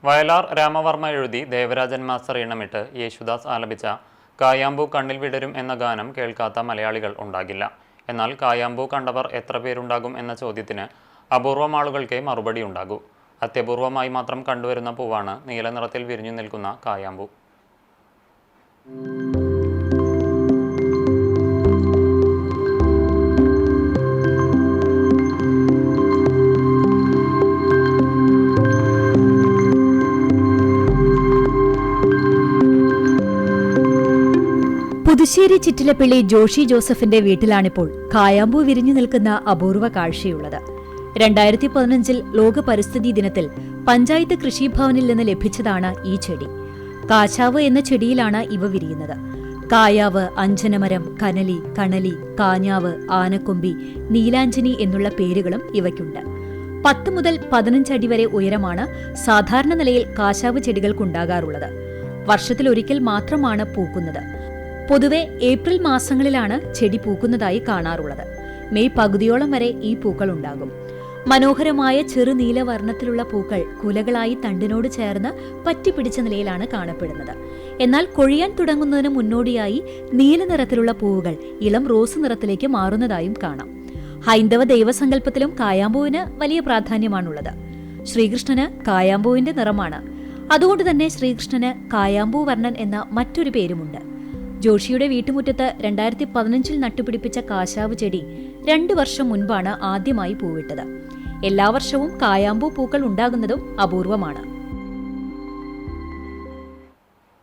വയലാർ രാമവർമ്മ എഴുതി ദേവരാജൻ മാസ്റ്റർ ഈണമിട്ട് യേശുദാസ് ആലപിച്ച കായാമ്പൂ കണ്ണിൽ വിടരും എന്ന ഗാനം കേൾക്കാത്ത മലയാളികൾ ഉണ്ടാകില്ല. എന്നാൽ കായാമ്പൂ കണ്ടവർ എത്ര പേരുണ്ടാകും എന്ന ചോദ്യത്തിന് അപൂർവം ആളുകൾക്കേ മറുപടി ഉണ്ടാകൂ. അത്യപൂർവമായി മാത്രം കണ്ടുവരുന്ന പൂവാണ് നീല നിറത്തിൽ വിരിഞ്ഞു നിൽക്കുന്ന കായാമ്പൂ. പുതുശ്ശേരി ചിറ്റിലപ്പള്ളി ജോഷി ജോസഫിന്റെ വീട്ടിലാണിപ്പോൾ കായാമ്പൂ വിരിഞ്ഞു നിൽക്കുന്ന അപൂർവ കാഴ്ചയുള്ളത്. 2015 ലോക പരിസ്ഥിതി ദിനത്തിൽ പഞ്ചായത്ത് കൃഷിഭവനിൽ നിന്ന് ലഭിച്ചതാണ് ഈ ചെടി. കാശാവ് എന്ന ചെടിയിലാണ് ഇവ വിരിയുന്നത്. കായാവ്, അഞ്ജനമരം, കനലി, കണലി, കാഞ്ഞാവ്, ആനക്കൊമ്പി, നീലാഞ്ജനി എന്നുള്ള പേരുകളും ഇവയ്ക്കുണ്ട്. 10 മുതൽ 15 അടി വരെ ഉയരമാണ് സാധാരണ നിലയിൽ കാശാവ് ചെടികൾക്കുണ്ടാകാറുള്ളത്. വർഷത്തിലൊരിക്കൽ മാത്രമാണ് പൂക്കുന്നത്. പൊതുവെ ഏപ്രിൽ മാസങ്ങളിലാണ് ചെടി പൂക്കുന്നതായി കാണാറുള്ളത്. മെയ് പകുതിയോളം വരെ ഈ പൂക്കൾ ഉണ്ടാകും. മനോഹരമായ ചെറു നീലവർണ്ണത്തിലുള്ള പൂക്കൾ കുലകളായി തണ്ടിനോട് ചേർന്ന് പറ്റിപ്പിടിച്ച നിലയിലാണ് കാണപ്പെടുന്നത്. എന്നാൽ കൊഴിയാൻ തുടങ്ങുന്നതിന് മുന്നോടിയായി നീല നിറത്തിലുള്ള പൂവുകൾ ഇളം റോസ് നിറത്തിലേക്ക് മാറുന്നതായും കാണാം. ഹൈന്ദവ ദൈവസങ്കല്പത്തിലും കായാമ്പൂവിന് വലിയ പ്രാധാന്യമാണുള്ളത്. ശ്രീകൃഷ്ണന് കായാമ്പൂവിന്റെ നിറമാണ്. അതുകൊണ്ട് തന്നെ ശ്രീകൃഷ്ണന് കായാമ്പൂ വർണ്ണൻ എന്ന മറ്റൊരു പേരുമുണ്ട്. ജോഷിയുടെ വീട്ടുമുറ്റത്ത് 2015 നട്ടുപിടിപ്പിച്ച കാശാവ് ചെടി 2 വർഷം മുൻപാണ് ആദ്യമായി പൂവിട്ടത്. എല്ലാ വർഷവും കായാമ്പൂ പൂക്കൾ ഉണ്ടാകുന്നതും അപൂർവമാണ്.